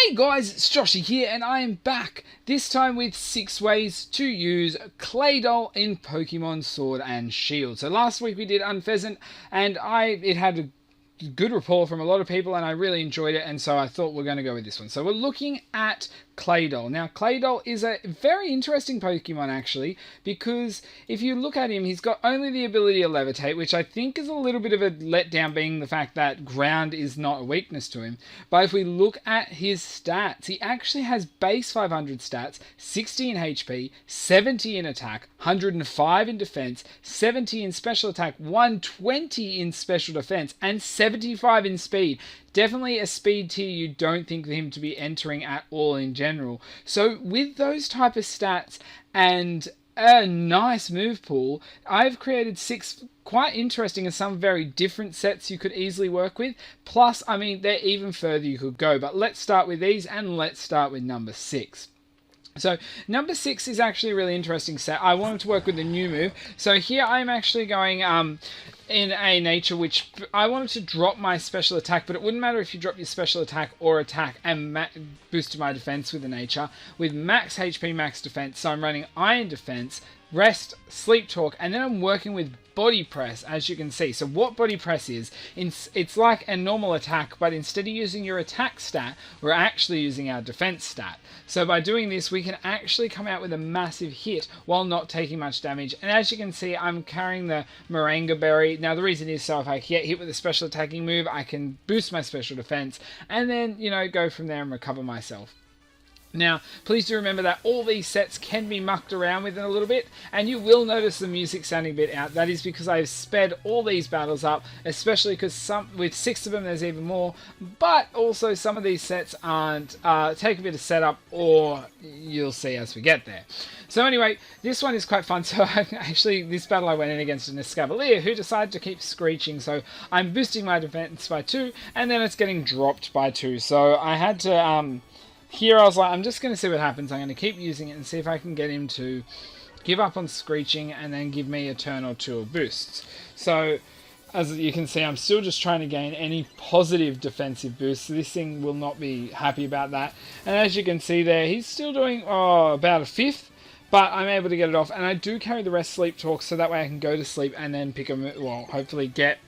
Hey guys, it's Joshy here and I am back, this time with 6 ways to use Claydol in Pokemon Sword and Shield. So last week we did Unpheasant and it had a good rapport from a lot of people and I really enjoyed it, and so I thought we're going to go with this one. So we're looking at Claydol. Now Claydol is a very interesting Pokemon actually, because if you look at him, he's got only the ability to levitate, which I think is a little bit of a letdown, being the fact that ground is not a weakness to him. But if we look at his stats, he actually has base 500 stats, 60 in HP, 70 in attack, 105 in defense, 70 in special attack, 120 in special defense, and 75 in speed. Definitely a speed tier you don't think of him to be entering at all in general. So with those type of stats and a nice move pool, I've created 6 quite interesting and some very different sets you could easily work with. Plus, I mean, they're even further you could go. But let's start with these, and let's start with number 6. So number 6 is actually a really interesting set. I wanted to work with a new move. So here I'm actually going in a nature which I wanted to drop my special attack, but it wouldn't matter if you drop your special attack or attack and boosted my defense with a nature with max HP, max defense. So I'm running Iron Defense, Rest, Sleep Talk, and then I'm working with Body Press, as you can see. So what Body Press is, it's like a normal attack, but instead of using your attack stat, we're actually using our defense stat. So by doing this, we can actually come out with a massive hit while not taking much damage. And as you can see, I'm carrying the Moringa Berry. Now the reason is so if I get hit with a special attacking move, I can boost my special defense and then, go from there and recover myself. Now, please do remember that all these sets can be mucked around with in a little bit, and you will notice the music sounding a bit out. That is because I've sped all these battles up, especially because with 6 of them there's even more, but also some of these sets aren't, take a bit of setup, or you'll see as we get there. So anyway, this one is quite fun. So actually, this battle I went in against an Escavalier who decided to keep screeching, so I'm boosting my defense by 2, and then it's getting dropped by 2. So I had to, here I was like, I'm just going to see what happens. I'm going to keep using it and see if I can get him to give up on screeching and then give me a turn or 2 of boosts. So as you can see, I'm still just trying to gain any positive defensive boost. So this thing will not be happy about that. And as you can see there, he's still doing about a 5th. But I'm able to get it off. And I do carry the Rest, Sleep Talk, so that way I can go to sleep and then pick him, well, hopefully get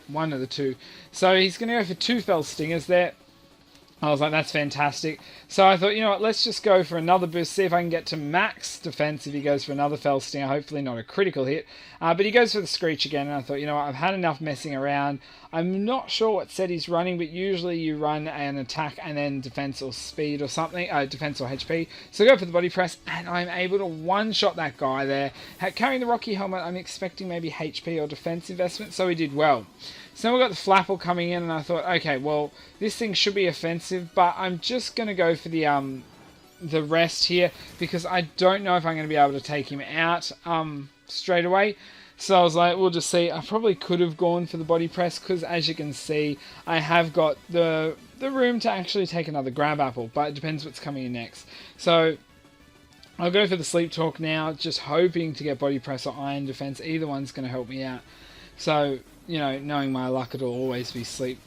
one of the 2. So he's going to go for 2 Fell Stingers there. I was like, that's fantastic. So I thought, you know what, let's just go for another boost, see if I can get to max defense if he goes for another Fell Stinger, hopefully not a critical hit. But he goes for the Screech again, and I thought, you know what, I've had enough messing around. I'm not sure what set he's running, but usually you run an attack and then defense or speed or something, defense or HP. So I go for the Body Press, and I'm able to one-shot that guy there. Carrying the Rocky Helmet, I'm expecting maybe HP or defense investment, so he did well. So now we've got the Flapple coming in, and I thought, okay, well, this thing should be offensive, but I'm just going to go for the Rest here, because I don't know if I'm going to be able to take him out straight away. So I was like, we'll just see. I probably could have gone for the Body Press, because as you can see, I have got the room to actually take another Grab Apple, but it depends what's coming in next. So I'll go for the Sleep Talk now, just hoping to get Body Press or Iron Defense. Either one's going to help me out. So, knowing my luck, it'll always be Sleep,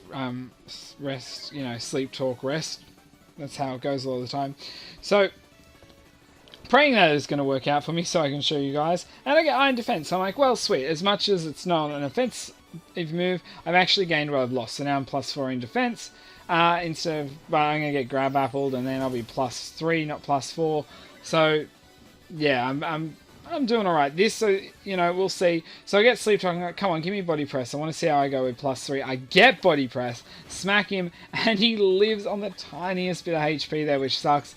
Rest, Sleep Talk, Rest. That's how it goes all the time. So, praying that it's going to work out for me so I can show you guys. And I get Iron Defense. So I'm like, well, sweet. As much as it's not an offensive move, I've actually gained what I've lost. So now I'm +4 in defense. But I'm going to get Grab Appled, and then I'll be +3, not +4. So, yeah, I'm doing alright. This, so, we'll see. So I get Sleep Talk, I'm like, come on, give me Body Press. I want to see how I go with +3. I get Body Press, smack him, and he lives on the tiniest bit of HP there, which sucks.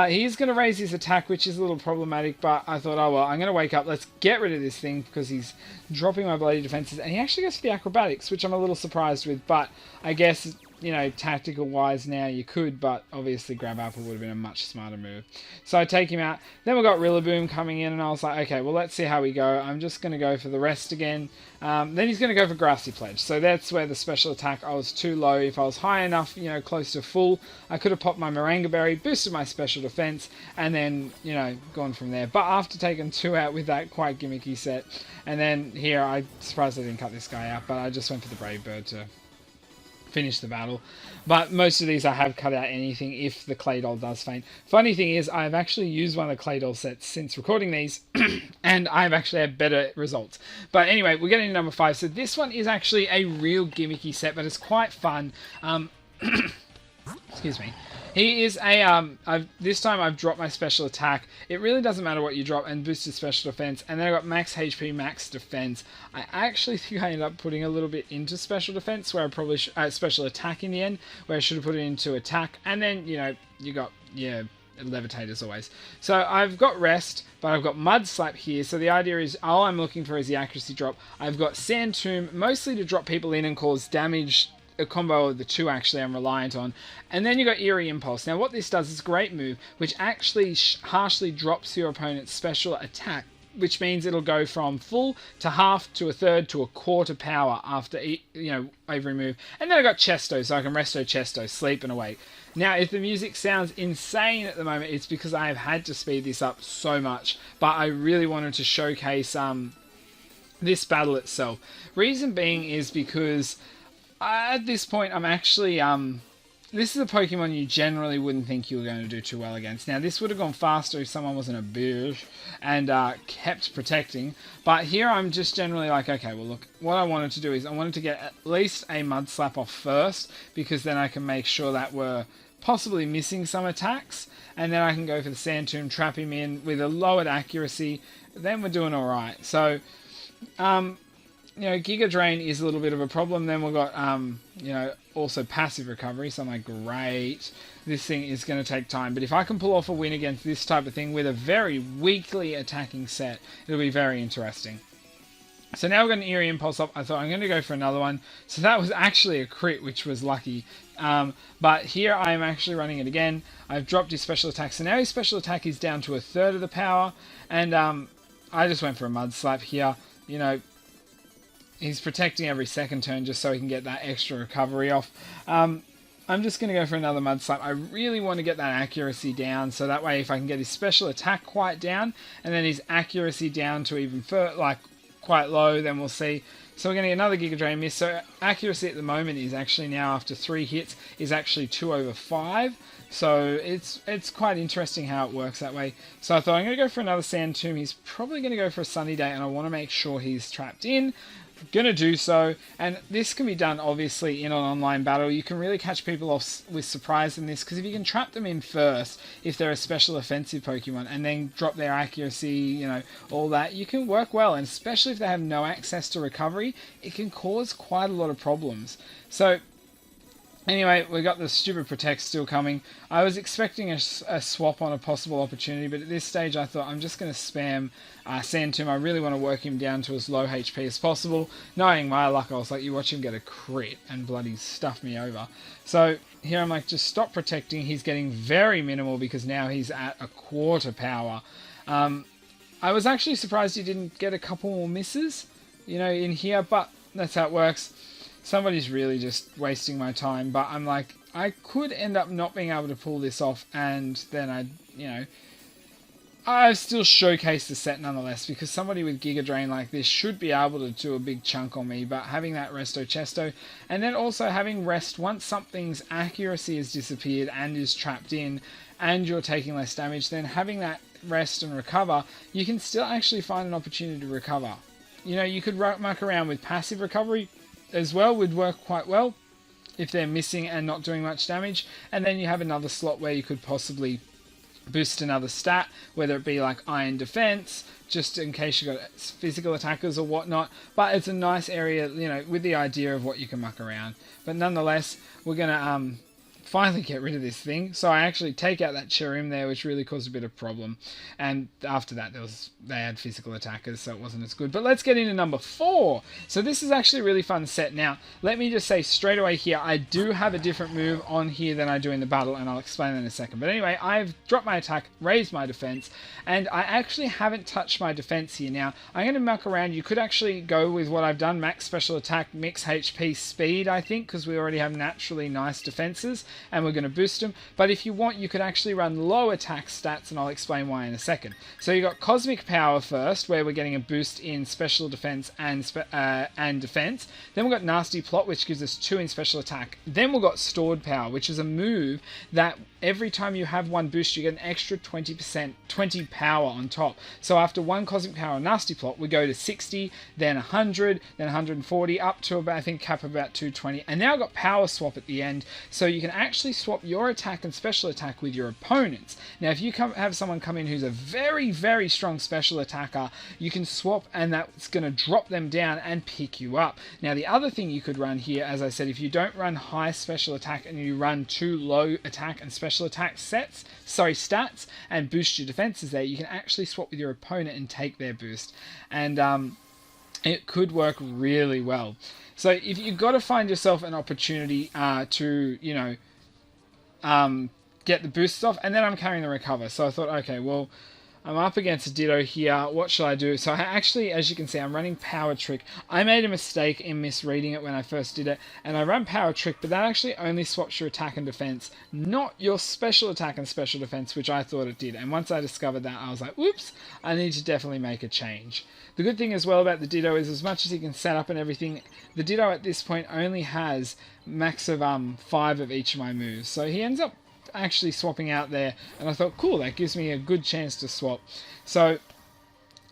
He's going to raise his attack, which is a little problematic, but I thought, oh well, I'm going to wake up. Let's get rid of this thing, because he's dropping my bloody defenses. And he actually goes for the Acrobatics, which I'm a little surprised with, but I guess, tactical-wise now you could, but obviously Grab Apple would have been a much smarter move. So I take him out. Then we've got Rillaboom coming in, and I was like, okay, well, let's see how we go. I'm just going to go for the Rest again. Then he's going to go for Grassy Pledge. So that's where the special attack, I was too low. If I was high enough, close to full, I could have popped my Moringa Berry, boosted my special defense, and then, gone from there. But after taking 2 out with that quite gimmicky set, and then here, I'm surprised I didn't cut this guy out, but I just went for the Brave Bird to finish the battle. But most of these I have cut out anything if the Claydol does faint. Funny thing is, I've actually used one of the Claydol sets since recording these, and I've actually had better results. But anyway, we're getting to number 5. So this one is actually a real gimmicky set, but it's quite fun. Excuse me. He is a, this time I've dropped my special attack. It really doesn't matter what you drop, and boosted special defense. And then I got max HP, max defense. I actually think I ended up putting a little bit into special defense, where I probably special attack in the end, where I should have put it into attack. And then, you know, you got, yeah, levitate as always. So I've got rest, but I've got mud slap here. So the idea is, all I'm looking for is the accuracy drop. I've got sand tomb, mostly to drop people in and cause damage. A combo of the two actually I'm reliant on. And then you got Eerie Impulse. Now what this does is a great move which actually harshly drops your opponent's special attack, which means it'll go from full to half to a third to a quarter power after, you know, every move. And then I got Chesto, so I can resto Chesto, sleep and awake. Now if the music sounds insane at the moment, it's because I have had to speed this up so much, but I really wanted to showcase this battle itself. Reason being is because at this point, I'm actually, this is a Pokemon you generally wouldn't think you were going to do too well against. Now, this would have gone faster if someone wasn't a bitch and kept protecting. But here I'm just generally like, okay, well, look, what I wanted to do is I wanted to get at least a Mud Slap off first, because then I can make sure that we're possibly missing some attacks. And then I can go for the Sand Tomb, trap him in with a lowered accuracy. Then we're doing all right. So, you know, Giga Drain is a little bit of a problem. Then we've got, you know, also passive recovery. So I'm like, great, this thing is going to take time. But if I can pull off a win against this type of thing with a very weakly attacking set, it'll be very interesting. So now we've got an Eerie Impulse up. I thought I'm going to go for another one. So that was actually a crit, which was lucky. But here I am actually running it again. I've dropped his special attack. So now his special attack is down to a third of the power. And I just went for a Mud Slap here. You know, he's protecting every second turn just so he can get that extra recovery off. I'm just going to go for another Mud Slap. I really want to get that accuracy down, so that way if I can get his special attack quite down, and then his accuracy down to even like quite low, then we'll see. So we're going to get another Giga Drain miss. So accuracy at the moment is actually now, after 3 hits, is actually 2/5. So it's quite interesting how it works that way. So I thought I'm going to go for another Sand Tomb. He's probably going to go for a Sunny Day, and I want to make sure he's trapped in. Going to do so, and this can be done obviously in an online battle. You can really catch people off with surprise in this, because if you can trap them in first, if they're a special offensive Pokemon, and then drop their accuracy, you know, all that, you can work well. And especially if they have no access to recovery, it can cause quite a lot of problems. So anyway, we got the stupid Protect still coming. I was expecting a swap on a possible opportunity, but at this stage I thought I'm just going to spam Sand Tomb. I really want to work him down to as low HP as possible. Knowing my luck, I was like, you watch him get a crit and bloody stuff me over. So here I'm like, just stop protecting. He's getting very minimal because now he's at a quarter power. I was actually surprised he didn't get a couple more misses, you know, in here, but that's how it works. Somebody's really just wasting my time, but I'm like, I could end up not being able to pull this off, and then you know, I've still showcased the set nonetheless, because somebody with Giga Drain like this should be able to do a big chunk on me. But having that Resto Chesto, and then also having Rest once something's accuracy has disappeared and is trapped in, and you're taking less damage, then having that Rest and Recover, you can still actually find an opportunity to recover. You know, you could muck around with passive recovery as well, would work quite well if they're missing and not doing much damage. And then you have another slot where you could possibly boost another stat, whether it be like Iron Defense, just in case you got physical attackers or whatnot. But it's a nice area, you know, with the idea of what you can muck around. But nonetheless, we're gonna finally get rid of this thing. So I actually take out that Cherim there, which really caused a bit of problem. And after that, they had physical attackers, so it wasn't as good. But let's get into number 4. So this is actually a really fun set. Now, let me just say straight away here, I do have a different move on here than I do in the battle, and I'll explain that in a second. But anyway, I've dropped my attack, raised my defense, and I actually haven't touched my defense here. Now, I'm going to muck around. You could actually go with what I've done, max special attack, mix HP, speed, I think, because we already have naturally nice defenses. and we're going to boost them. But if you want, you could actually run low attack stats, and I'll explain why in a second. So you got Cosmic Power first, where we're getting a boost in special defense and defense. Then we've got Nasty Plot, which gives us 2 in special attack. Then we've got Stored Power, which is a move that every time you have one boost, you get an extra 20 power on top. So after one Cosmic Power Nasty Plot, we go to 60, then 100, then 140, up to about, I think, cap about 220. And now I've got Power Swap at the end, so you can actually swap your attack and special attack with your opponents. Now, if you have someone come in who's a very, very strong special attacker, you can swap, and that's going to drop them down and pick you up. Now, the other thing you could run here, as I said, if you don't run high special attack and you run 2 low attack and special attack stats, and boost your defenses there, you can actually swap with your opponent and take their boost. And it could work really well. So if you've got to find yourself an opportunity to, you know, get the boosts off, and then I'm carrying the recover. So I thought, okay, well, I'm up against a Ditto here. What shall I do? So I actually, as you can see, I'm running Power Trick. I made a mistake in misreading it when I first did it, and I ran Power Trick, but that actually only swaps your attack and defense, not your special attack and special defense, which I thought it did. And once I discovered that, I was like, whoops, I need to definitely make a change. The good thing as well about the Ditto is, as much as he can set up and everything, the Ditto at this point only has max of 5 of each of my moves. So he ends up actually swapping out there, and I thought, cool, that gives me a good chance to swap. So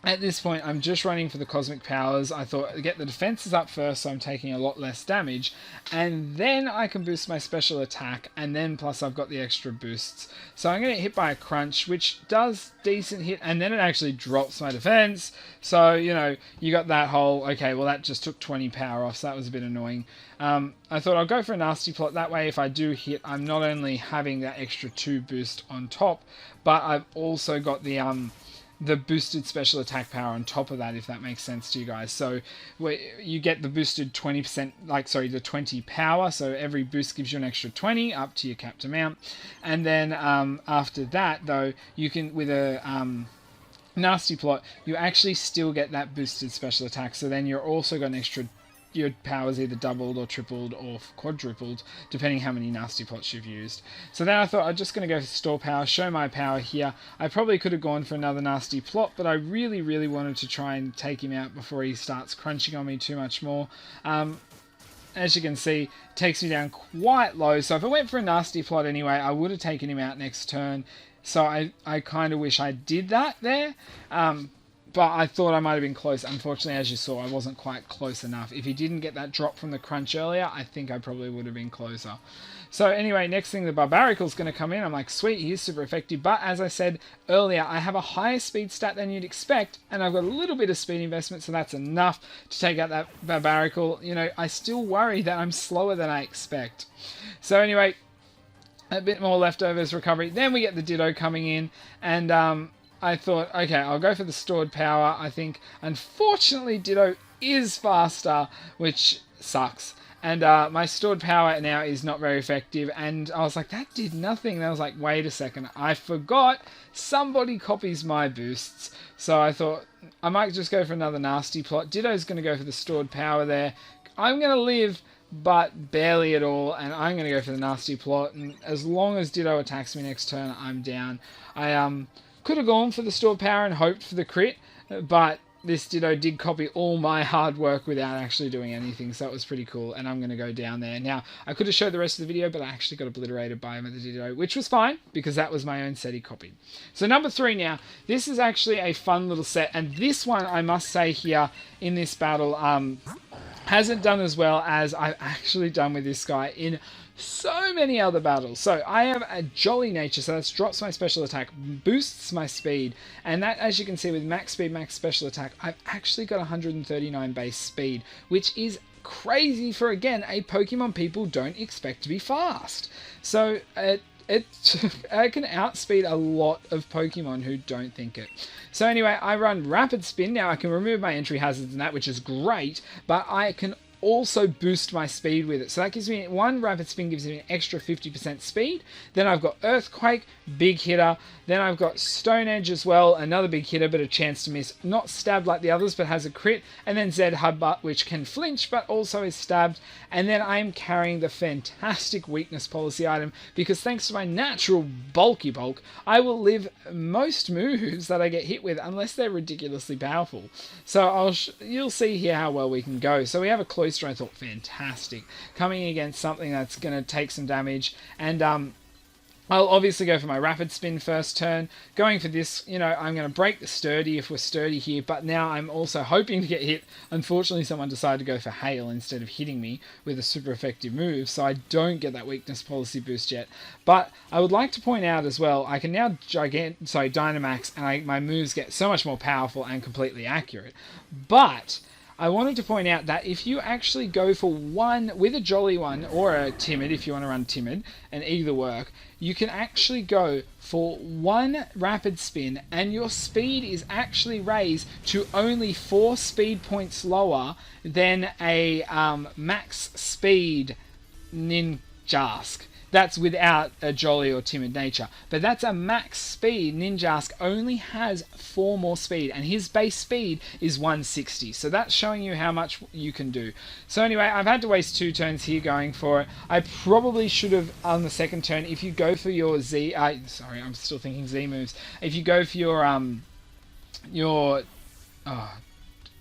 at this point, I'm just running for the Cosmic Powers. I thought, get the defenses up first, so I'm taking a lot less damage, and then I can boost my special attack, and then plus I've got the extra boosts. So I'm going to get hit by a Crunch, which does decent hit, and then it actually drops my defense. So, you know, you got that whole, okay, well, that just took 20 power off, so that was a bit annoying. I thought I'll go for a Nasty Plot. That way, if I do hit, I'm not only having that extra 2 boost on top, but I've also got the boosted special attack power on top of that, if that makes sense to you guys. So you get the boosted 20%, the 20 power, so every boost gives you an extra 20 up to your capped amount. And then after that, though, you can, with a Nasty Plot, you actually still get that boosted special attack, so then you're also got an extra, your power's either doubled or tripled or quadrupled, depending how many Nasty Plots you've used. So then I thought I'm just going to go for Store Power, show my power here. I probably could have gone for another Nasty Plot, but I really, really wanted to try and take him out before he starts crunching on me too much more. As you can see, it takes me down quite low, so if I went for a Nasty Plot anyway, I would have taken him out next turn. So I kind of wish I did that there. But I thought I might have been close. Unfortunately, as you saw, I wasn't quite close enough. If he didn't get that drop from the Crunch earlier, I think I probably would have been closer. So anyway, next thing, the Barbarical's going to come in. I'm like, sweet, he is super effective. But as I said earlier, I have a higher speed stat than you'd expect, and I've got a little bit of speed investment, so that's enough to take out that Barbarical. You know, I still worry that I'm slower than I expect. So anyway, a bit more leftovers recovery. Then we get the Ditto coming in, and I thought, okay, I'll go for the Stored Power. I think, unfortunately, Ditto is faster, which sucks. And my Stored Power now is not very effective. And I was like, that did nothing. And I was like, wait a second, I forgot somebody copies my boosts. So I thought, I might just go for another Nasty Plot. Ditto's going to go for the Stored Power there. I'm going to live, but barely at all. And I'm going to go for the Nasty Plot. And as long as Ditto attacks me next turn, I'm down. I could have gone for the Stored Power and hoped for the crit, but this Ditto did copy all my hard work without actually doing anything, so it was pretty cool, and I'm going to go down there. Now, I could have showed the rest of the video, but I actually got obliterated by him at the Ditto, which was fine, because that was my own set he copied. So number 3 now, this is actually a fun little set, and this one, I must say here, in this battle, hasn't done as well as I've actually done with this guy in so many other battles. So I have a Jolly Nature, so that drops my special attack, boosts my speed, and that, as you can see, with max speed, max special attack, I've actually got 139 base speed, which is crazy for, again, a Pokemon people don't expect to be fast. So I can outspeed a lot of Pokemon who don't think it. So anyway, I run Rapid Spin. Now I can remove my entry hazards and that, which is great, but I can also boost my speed with it. So that gives me one rapid spin, gives me an extra 50% speed. Then I've got Earthquake, big hitter. Then I've got Stone Edge as well, another big hitter, but a chance to miss. Not stabbed like the others, but has a crit. And then Zed Hudbutt, which can flinch, but also is stabbed. And then I'm carrying the fantastic weakness policy item, because thanks to my natural bulky bulk, I will live most moves that I get hit with, unless they're ridiculously powerful. So you'll see here how well we can go. So we have a Cloister, I thought, fantastic. Coming against something that's going to take some damage. And I'll obviously go for my rapid spin first turn. Going for this, I'm going to break the sturdy if we're sturdy here, but now I'm also hoping to get hit. Unfortunately, someone decided to go for hail instead of hitting me with a super effective move, so I don't get that weakness policy boost yet. But I would like to point out as well, I can now Dynamaxx, and my moves get so much more powerful and completely accurate. But I wanted to point out that if you actually go for one with a Jolly one or a Timid, if you want to run Timid, and either work, you can actually go for one rapid spin and your speed is actually raised to only 4 speed points lower than a max speed Ninjask. That's without a Jolly or Timid nature. But that's a max speed. Ninjask only has 4 more speed, and his base speed is 160. So that's showing you how much you can do. So anyway, I've had to waste 2 turns here going for it. I probably should have, on the second turn, if you go for your Z... sorry, I'm still thinking Z moves. If you go for your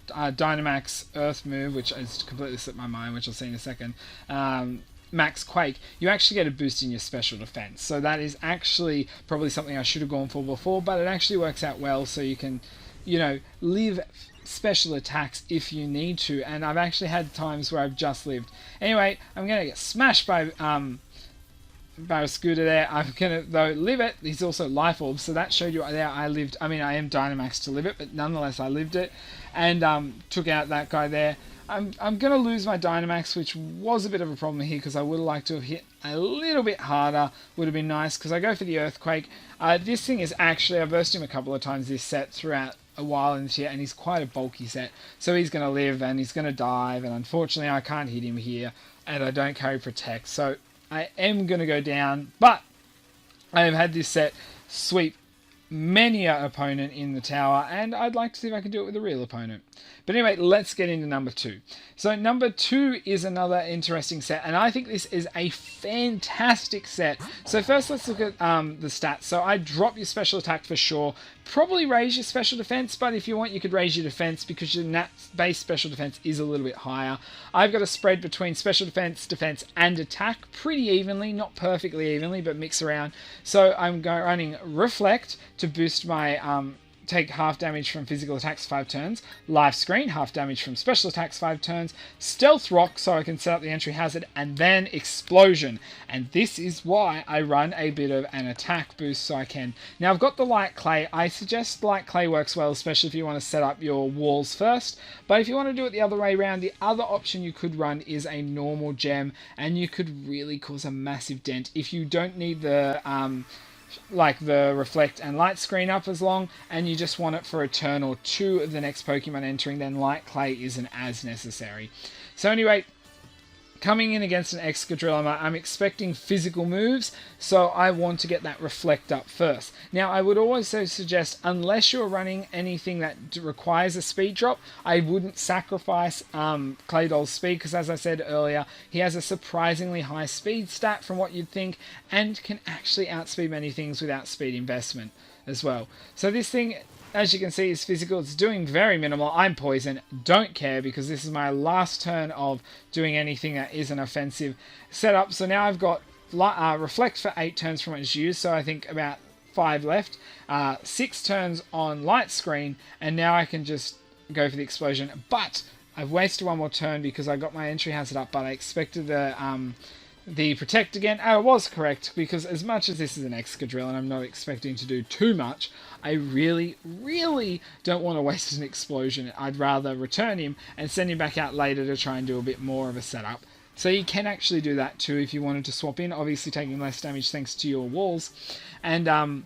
Dynamaxx Earth move, which has completely slipped my mind, which I'll see in a second, Max Quake, you actually get a boost in your special defense. So that is actually probably something I should have gone for before, but it actually works out well, so you can, live special attacks if you need to. And I've actually had times where I've just lived. Anyway, I'm going to get smashed by a scooter there. I'm going to, though, live it. He's also Life Orb, so that showed you there I lived. I mean, I am Dynamaxx to live it, but nonetheless I lived it. And took out that guy there. I'm going to lose my Dynamaxx, which was a bit of a problem here, because I would have liked to have hit a little bit harder. Would have been nice, because I go for the Earthquake. This thing is actually, I've versed him a couple of times this set throughout a while in this year, and he's quite a bulky set. So he's going to live, and he's going to dive, and unfortunately I can't hit him here, and I don't carry Protect. So I am going to go down, but I have had this set sweep many an opponent in the tower, and I'd like to see if I can do it with a real opponent. But anyway, let's get into number 2. So number 2 is another interesting set, and I think this is a fantastic set. So first let's look at the stats. So I drop your special attack for sure, probably raise your special defense, but if you want you could raise your defense because your base special defense is a little bit higher. I've got a spread between special defense, and attack pretty evenly, not perfectly evenly, but mix around. So I'm running Reflect to boost my take half damage from physical attacks 5 turns, Life Screen, half damage from special attacks 5 turns, Stealth Rock so I can set up the entry hazard, and then Explosion. And this is why I run a bit of an attack boost so I can. Now I've got the Light Clay. I suggest Light Clay works well, especially if you want to set up your walls first. But if you want to do it the other way around, the other option you could run is a normal gem, and you could really cause a massive dent if you don't need the the Reflect and Light Screen up as long, and you just want it for a turn or 2 of the next Pokemon entering, then Light Clay isn't as necessary. So anyway, coming in against an Excadrill, I'm expecting physical moves, so I want to get that Reflect up first. Now, I would also suggest, unless you're running anything that requires a speed drop, I wouldn't sacrifice Claydol's speed, because as I said earlier, he has a surprisingly high speed stat from what you'd think, and can actually outspeed many things without speed investment as well. So this thing, as you can see, is physical. It's doing very minimal. I'm poison. Don't care, because this is my last turn of doing anything that is an offensive setup. So now I've got Reflect for 8 turns from its use, so I think about 5 left. 6 turns on Light Screen, and now I can just go for the Explosion. But I've wasted 1 more turn because I got my entry hazard up, but I expected the Protect again. I was correct, because as much as this is an Excadrill and I'm not expecting to do too much, I really, really don't want to waste an Explosion. I'd rather return him and send him back out later to try and do a bit more of a setup. So you can actually do that too if you wanted to swap in, obviously taking less damage thanks to your walls. And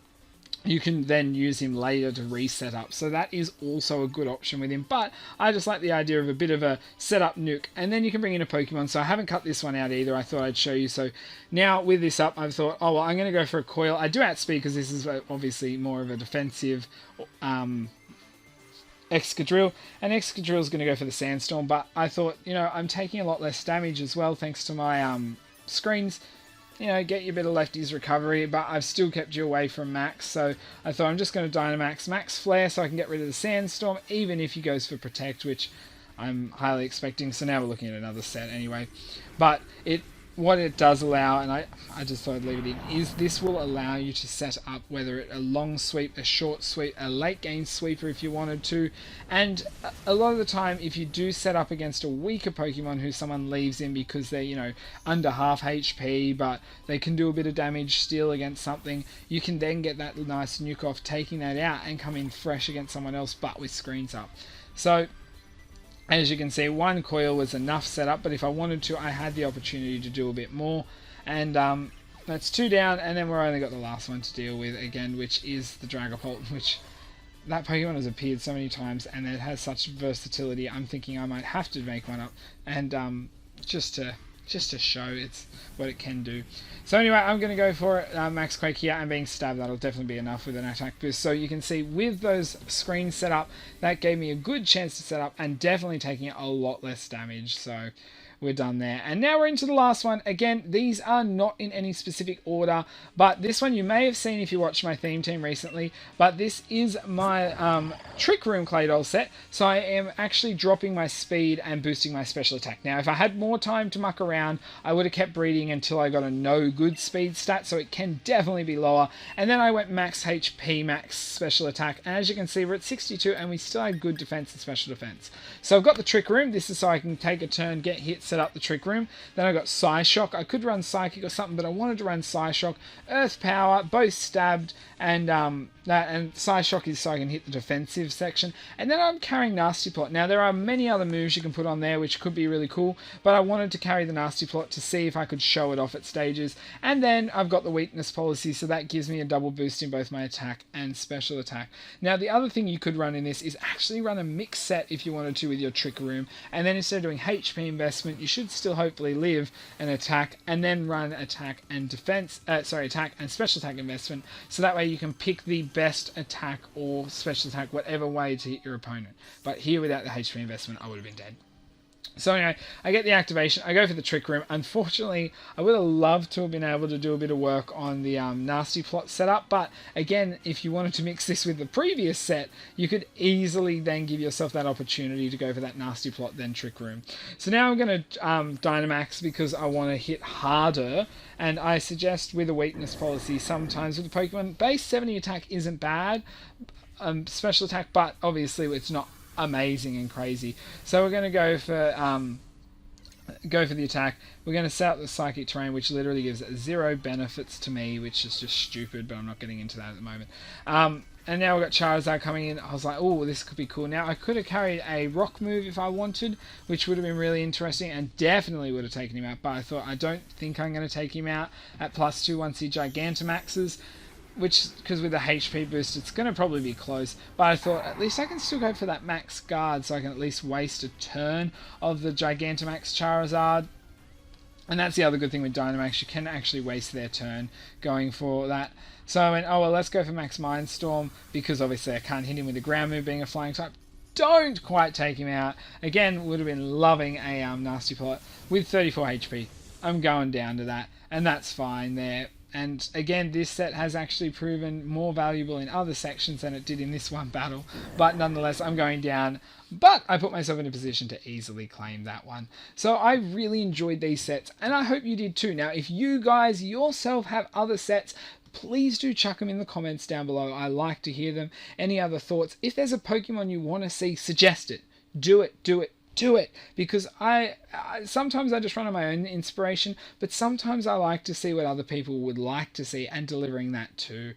you can then use him later to reset up. So that is also a good option with him. But I just like the idea of a bit of a setup nuke. And then you can bring in a Pokemon. So I haven't cut this one out either. I thought I'd show you. So now with this up, I've thought, oh, well, I'm going to go for a Coil. I do outspeed because this is obviously more of a defensive Excadrill. And Excadrill is going to go for the Sandstorm. But I thought, I'm taking a lot less damage as well thanks to my screens. Get you a bit of lefties recovery, but I've still kept you away from Max, so I thought I'm just going to Dynamaxx Max Flare so I can get rid of the Sandstorm, even if he goes for Protect, which I'm highly expecting. So now we're looking at another set anyway. But what it does allow, and I just thought I'd leave it in, is this will allow you to set up whether it a long sweep, a short sweep, a late game sweeper if you wanted to. And a lot of the time, if you do set up against a weaker Pokemon who someone leaves in because they're, under half HP, but they can do a bit of damage still against something, you can then get that nice nuke off, taking that out and come in fresh against someone else, but with screens up. So as you can see, one Coil was enough setup, but if I wanted to, I had the opportunity to do a bit more. And that's 2 down, and then we're only got the last one to deal with again, which is the Dragapult, which that Pokemon has appeared so many times, and it has such versatility. I'm thinking I might have to make one up, and just to show it's what it can do. So anyway, I'm going to go for it. Max Quake here and being stabbed, that'll definitely be enough with an attack boost. So you can see with those screens set up, that gave me a good chance to set up and definitely taking a lot less damage. So we're done there. And now we're into the last one. Again, these are not in any specific order, but this one you may have seen if you watched my theme team recently, but this is my Trick Room Claydol set, so I am actually dropping my speed and boosting my special attack. Now, if I had more time to muck around, I would have kept breeding until I got a no good speed stat, so it can definitely be lower. And then I went max HP, max special attack, and as you can see, we're at 62, and we still had good defense and special defense. So I've got the Trick Room. This is so I can take a turn, get hit, set up the Trick Room. Then I got Psyshock. I could run Psychic or something, but I wanted to run Psyshock. Earth Power, both stabbed, and Psyshock is so I can hit the defensive section. And then I'm carrying Nasty Plot. Now there are many other moves you can put on there which could be really cool, but I wanted to carry the Nasty Plot to see if I could show it off at stages. And then I've got the Weakness Policy, so that gives me a double boost in both my attack and special attack. Now the other thing you could run in this is actually run a mix set if you wanted to with your Trick Room, and then instead of doing HP investment, you should still hopefully live an attack and then run attack and defense, attack and special attack investment, so that way you can pick the best attack or special attack, whatever way to hit your opponent. But here without the HP investment, I would have been dead. So anyway, I get the activation, I go for the Trick Room. Unfortunately, I would have loved to have been able to do a bit of work on the Nasty Plot setup, but again, if you wanted to mix this with the previous set, you could easily then give yourself that opportunity to go for that Nasty Plot, then Trick Room. So now I'm going to Dynamaxx because I want to hit harder, and I suggest with a Weakness Policy, sometimes with the Pokemon, base 70 attack isn't bad, special attack, but obviously it's not amazing and crazy. So we're going to go for the attack. We're going to set up the Psychic Terrain, which literally gives 0 benefits to me, which is just stupid, but I'm not getting into that at the moment. And now we've got Charizard coming in. I was like, oh, this could be cool. Now, I could have carried a Rock move if I wanted, which would have been really interesting and definitely would have taken him out, but I thought, I don't think I'm going to take him out at +2 once he Gigantamaxes, which, because with the HP boost, it's going to probably be close. But I thought, at least I can still go for that max guard, so I can at least waste a turn of the Gigantamax Charizard. And that's the other good thing with Dynamaxx, you can actually waste their turn going for that. So I went, oh well, let's go for Max Mindstorm, because obviously I can't hit him with a ground move being a flying type. Don't quite take him out. Again, would have been loving a Nasty Plot with 34 HP. I'm going down to that, and that's fine there. And again, this set has actually proven more valuable in other sections than it did in this one battle. But nonetheless, I'm going down. But I put myself in a position to easily claim that one. So I really enjoyed these sets, and I hope you did too. Now, if you guys yourself have other sets, please do chuck them in the comments down below. I like to hear them. Any other thoughts? If there's a Pokemon you want to see, suggest it. Do it, do it, do it, because I sometimes I just run on my own inspiration, but sometimes I like to see what other people would like to see and delivering that too.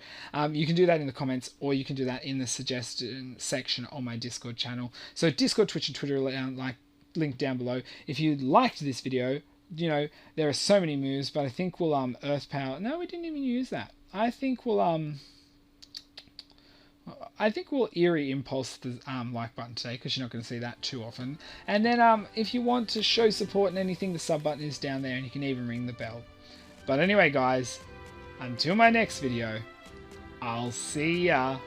You can do that in the comments, or you can do that in the suggestion section on my Discord channel. So Discord, Twitch and Twitter link down below. If you liked this video, you know, there are so many moves, but I think we'll Earth Power. No, we didn't even use that. I think we'll I think we'll eerie impulse the like button today because you're not going to see that too often. And then if you want to show support and anything, the sub button is down there, and you can even ring the bell. But anyway, guys, until my next video, I'll see ya.